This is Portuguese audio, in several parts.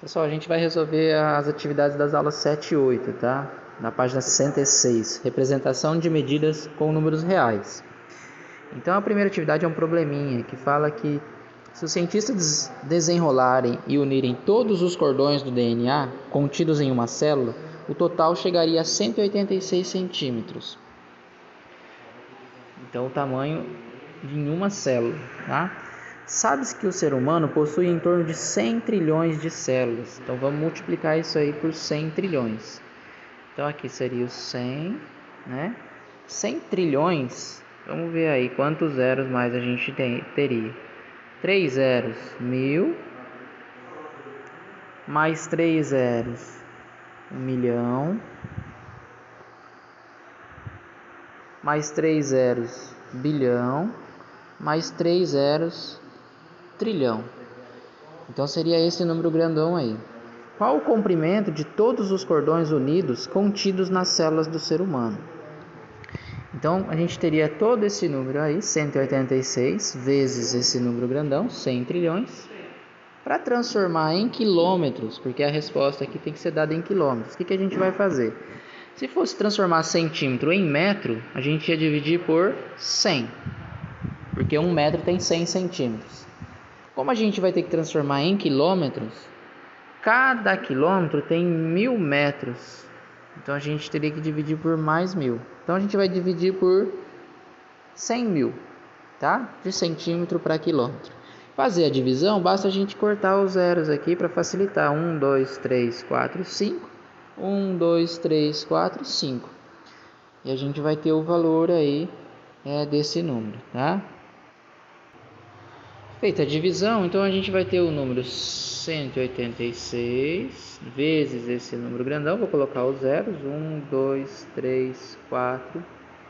Pessoal, a gente vai resolver as atividades das aulas 7 e 8, tá? Na página 66, representação de medidas com números reais. Então a primeira atividade é um probleminha que fala que se os cientistas desenrolarem e unirem todos os cordões do DNA contidos em uma célula, o total chegaria a 186 centímetros. Então o tamanho de uma célula, tá? Sabe-se que o ser humano possui em torno de 100 trilhões de células. Então vamos multiplicar isso aí por 100 trilhões. Então aqui seria o 100, né? 100 trilhões, vamos ver aí quantos zeros mais a gente teria. 3 zeros, 1000. Mais 3 zeros, 1 milhão. Mais 3 zeros, bilhão. Mais 3 zeros, trilhão. Então seria esse número grandão aí. Qual o comprimento de todos os cordões unidos contidos nas células do ser humano? Então a gente teria todo esse número aí, 186, vezes esse número grandão, 100 trilhões, para transformar em quilômetros, porque a resposta aqui tem que ser dada em quilômetros. O que a gente vai fazer? Se fosse transformar centímetro em metro, a gente ia dividir por 100, porque 1 metro tem 100 centímetros. Como a gente vai ter que transformar em quilômetros, cada quilômetro tem 1000 metros. Então a gente teria que dividir por mais 1000. Então a gente vai dividir por 100 mil, tá? De centímetro para quilômetro. Fazer a divisão, basta a gente cortar os zeros aqui para facilitar. 1, 2, 3, 4, 5. 1, 2, 3, 4, 5. E a gente vai ter o valor aí desse número, tá? Feita a divisão, então a gente vai ter o número 186 vezes esse número grandão. Vou colocar os zeros. 1, 2, 3, 4.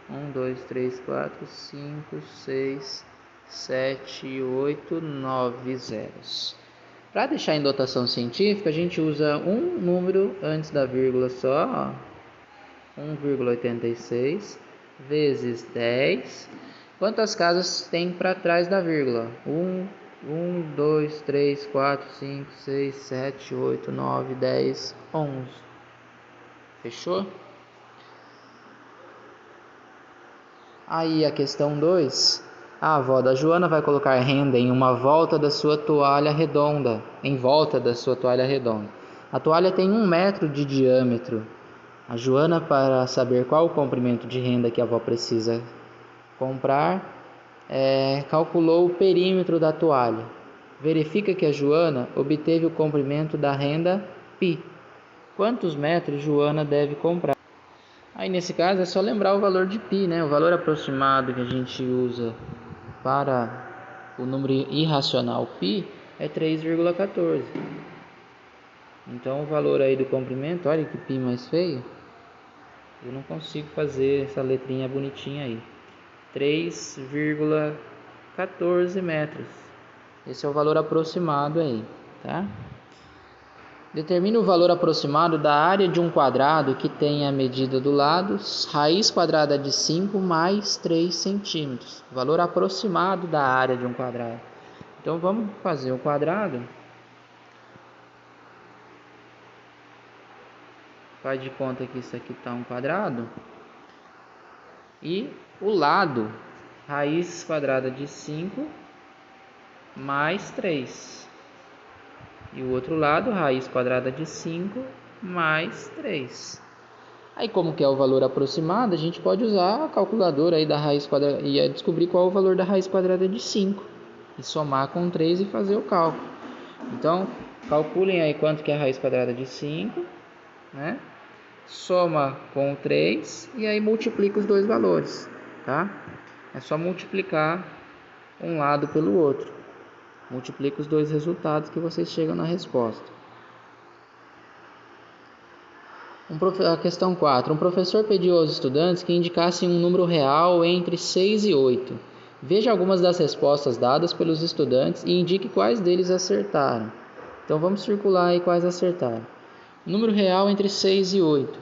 1, 2, 3, 4, 5, 6, 7, 8, 9 zeros. Para deixar em notação científica, a gente usa um número antes da vírgula só. 1,86 vezes 10. Quantas casas tem para trás da vírgula? 1, 2, 3, 4, 5, 6, 7, 8, 9, 10, 11. Fechou? Aí a questão 2. A avó da Joana vai colocar renda em volta da sua toalha redonda. A toalha tem 1 metro de diâmetro. A Joana, para saber qual o comprimento de renda que a avó precisa comprar, calculou o perímetro da toalha. Verifica que a Joana obteve o comprimento da renda π. Quantos metros Joana deve comprar? Aí nesse caso é só lembrar o valor de π, né? O valor aproximado que a gente usa para o número irracional π é 3,14. Então o valor aí do comprimento, olha que π mais feio. Eu não consigo fazer essa letrinha bonitinha aí. 3,14 metros. Esse é o valor aproximado aí, tá? Determine o valor aproximado da área de um quadrado que tem a medida do lado raiz quadrada de 5 mais 3 centímetros. Valor aproximado da área de um quadrado. Então vamos fazer o quadrado. Faz de conta que isso aqui está um quadrado. E o lado, raiz quadrada de 5 mais 3. E o outro lado, raiz quadrada de 5 mais 3. Aí como que é o valor aproximado, a gente pode usar a calculadora aí da raiz quadrada e descobrir qual é o valor da raiz quadrada de 5. E somar com 3 e fazer o cálculo. Então, calculem aí quanto que é a raiz quadrada de 5, né? Soma com 3 e aí multiplica os dois valores, tá? É só multiplicar um lado pelo outro. Multiplica os dois resultados que vocês chegam na resposta. A questão 4. Um professor pediu aos estudantes que indicassem um número real entre 6 e 8. Veja algumas das respostas dadas pelos estudantes e indique quais deles acertaram. Então vamos circular aí quais acertaram. Número real entre 6 e 8.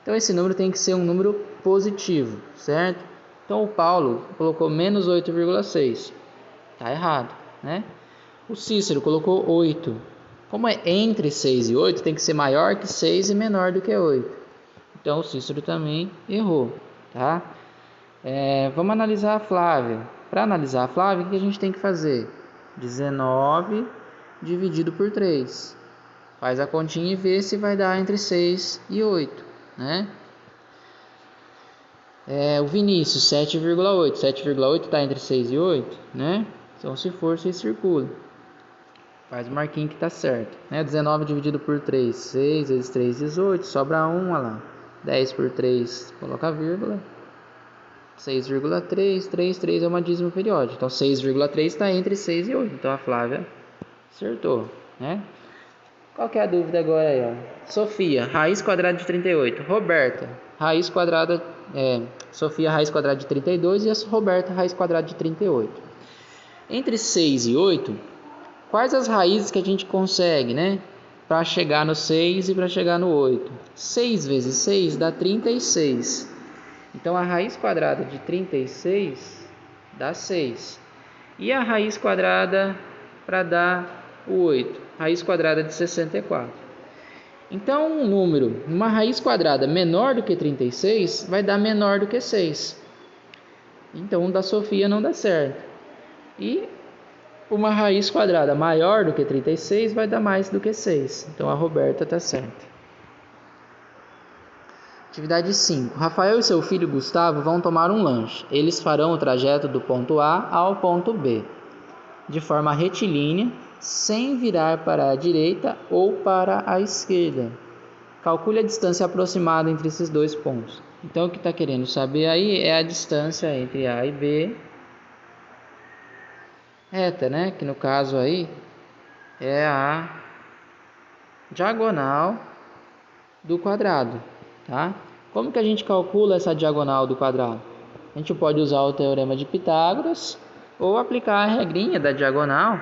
Então esse número tem que ser um número positivo, certo? Então o Paulo colocou menos 8,6. Está errado, né? O Cícero colocou 8. Como é entre 6 e 8, tem que ser maior que 6 e menor do que 8. Então o Cícero também errou, tá? Vamos analisar a Flávia. Para analisar a Flávia, o que a gente tem que fazer? 19 dividido por 3. Faz a continha e vê se vai dar entre 6 e 8, né? O Vinícius, 7,8. 7,8 está entre 6 e 8, né? Então, se for, você circula. Faz o marquinho que está certo. 19 dividido por 3, 6 vezes 3, 18. Sobra 1, olha lá. 10 por 3, coloca a vírgula. 6,3, 3 é uma dízima periódica. Então, 6,3 está entre 6 e 8. Então, a Flávia acertou, né? Qual que é a dúvida agora aí, ó? Sofia, raiz quadrada de 38. Roberta, raiz quadrada... Sofia, raiz quadrada de 32 e a Roberta, raiz quadrada de 38. Entre 6 e 8, quais as raízes que a gente consegue, né? Para chegar no 6 e para chegar no 8. 6 vezes 6 dá 36. Então, a raiz quadrada de 36 dá 6. E a raiz quadrada para dar o 8? Raiz quadrada de 64. Então, um número, uma raiz quadrada menor do que 36, vai dar menor do que 6. Então, o da Sofia não dá certo. E uma raiz quadrada maior do que 36 vai dar mais do que 6. Então, a Roberta está certa. Atividade 5. Rafael e seu filho Gustavo vão tomar um lanche. Eles farão o trajeto do ponto A ao ponto B, de forma retilínea, sem virar para a direita ou para a esquerda. Calcule a distância aproximada entre esses dois pontos. Então, o que está querendo saber aí é a distância entre A e B reta, né? Que no caso aí é a diagonal do quadrado, tá? Como que a gente calcula essa diagonal do quadrado? A gente pode usar o teorema de Pitágoras ou aplicar a regrinha da diagonal,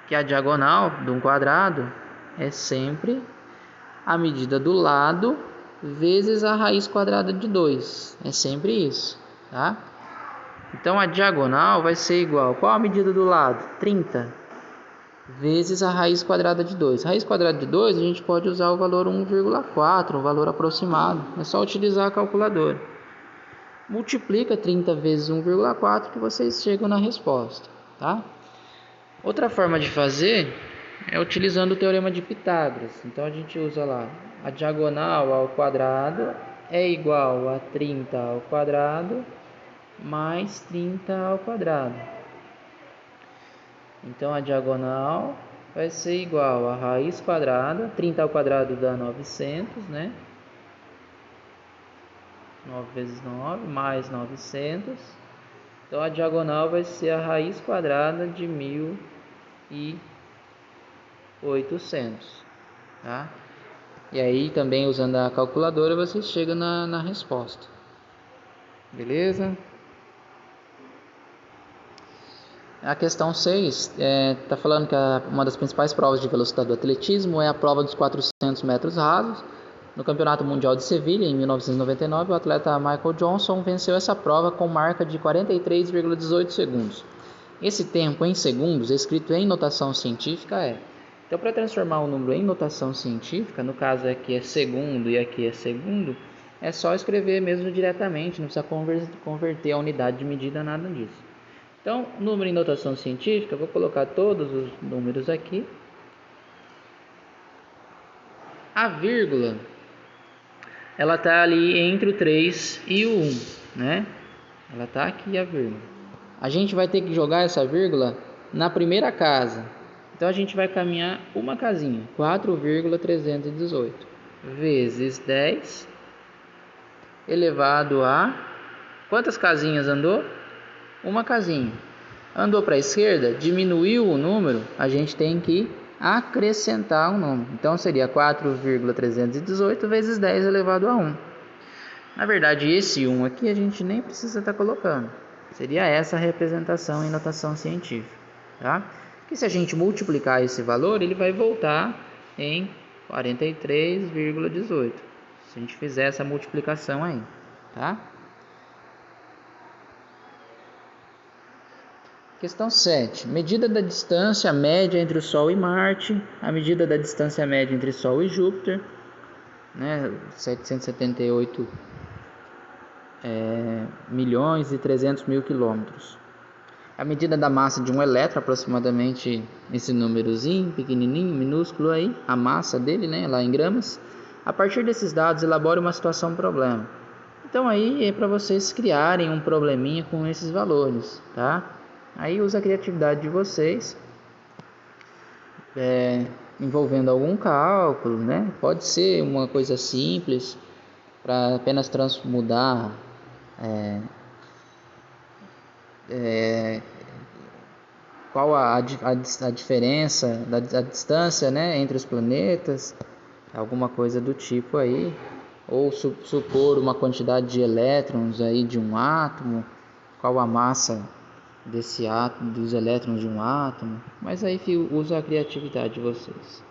que a diagonal de um quadrado é sempre a medida do lado vezes a raiz quadrada de 2. É sempre isso, tá? Então, a diagonal vai ser igual. Qual a medida do lado? 30 vezes a raiz quadrada de 2. Raiz quadrada de 2, a gente pode usar o valor 1,4, um valor aproximado. É só utilizar a calculadora. Multiplica 30 vezes 1,4 que vocês chegam na resposta, tá? Outra forma de fazer é utilizando o teorema de Pitágoras. Então, a gente usa lá a diagonal ao quadrado é igual a 30 ao quadrado mais 30 ao quadrado. Então, a diagonal vai ser igual a raiz quadrada. 30 ao quadrado dá 900, né? 9 vezes 9, mais 900. Então, a diagonal vai ser a raiz quadrada de 1.800, tá? E aí, também usando a calculadora, você chega na resposta. Beleza? A questão 6 está falando que uma das principais provas de velocidade do atletismo é a prova dos 400 metros rasos. No Campeonato Mundial de Sevilha, em 1999, o atleta Michael Johnson venceu essa prova com marca de 43,18 segundos. Esse tempo em segundos, escrito em notação científica, é... Então, para transformar o número em notação científica, no caso aqui é segundo e aqui é segundo, é só escrever mesmo diretamente, não precisa converter a unidade de medida, nada disso. Então, número em notação científica, eu vou colocar todos os números aqui. A vírgula, ela está ali entre o 3 e o 1, né? Ela está aqui, a vírgula. A gente vai ter que jogar essa vírgula na primeira casa. Então, a gente vai caminhar uma casinha, 4,318, vezes 10, elevado a... Quantas casinhas andou? Uma casinha. Andou para a esquerda, diminuiu o número, a gente tem que acrescentar um número. Então, seria 4,318 vezes 10 elevado a 1. Na verdade, esse 1 aqui a gente nem precisa estar colocando. Seria essa a representação em notação científica, tá? Que se a gente multiplicar esse valor, ele vai voltar em 43,18. Se a gente fizer essa multiplicação aí, tá? Questão 7. Medida da distância média entre o Sol e Marte. A medida da distância média entre Sol e Júpiter, né? 778 milhões e 300 mil quilômetros. A medida da massa de um elétron, aproximadamente esse númerozinho, pequenininho, minúsculo aí, a massa dele, né, lá em gramas. A partir desses dados, elabore uma situação problema. Então aí é para vocês criarem um probleminha com esses valores, tá? Aí usa a criatividade de vocês, envolvendo algum cálculo, né? Pode ser uma coisa simples, para apenas transmudar qual a diferença da distância, né, entre os planetas, alguma coisa do tipo aí, ou supor uma quantidade de elétrons aí de um átomo, qual a massa desse átomo, dos elétrons de um átomo, mas aí usa a criatividade de vocês.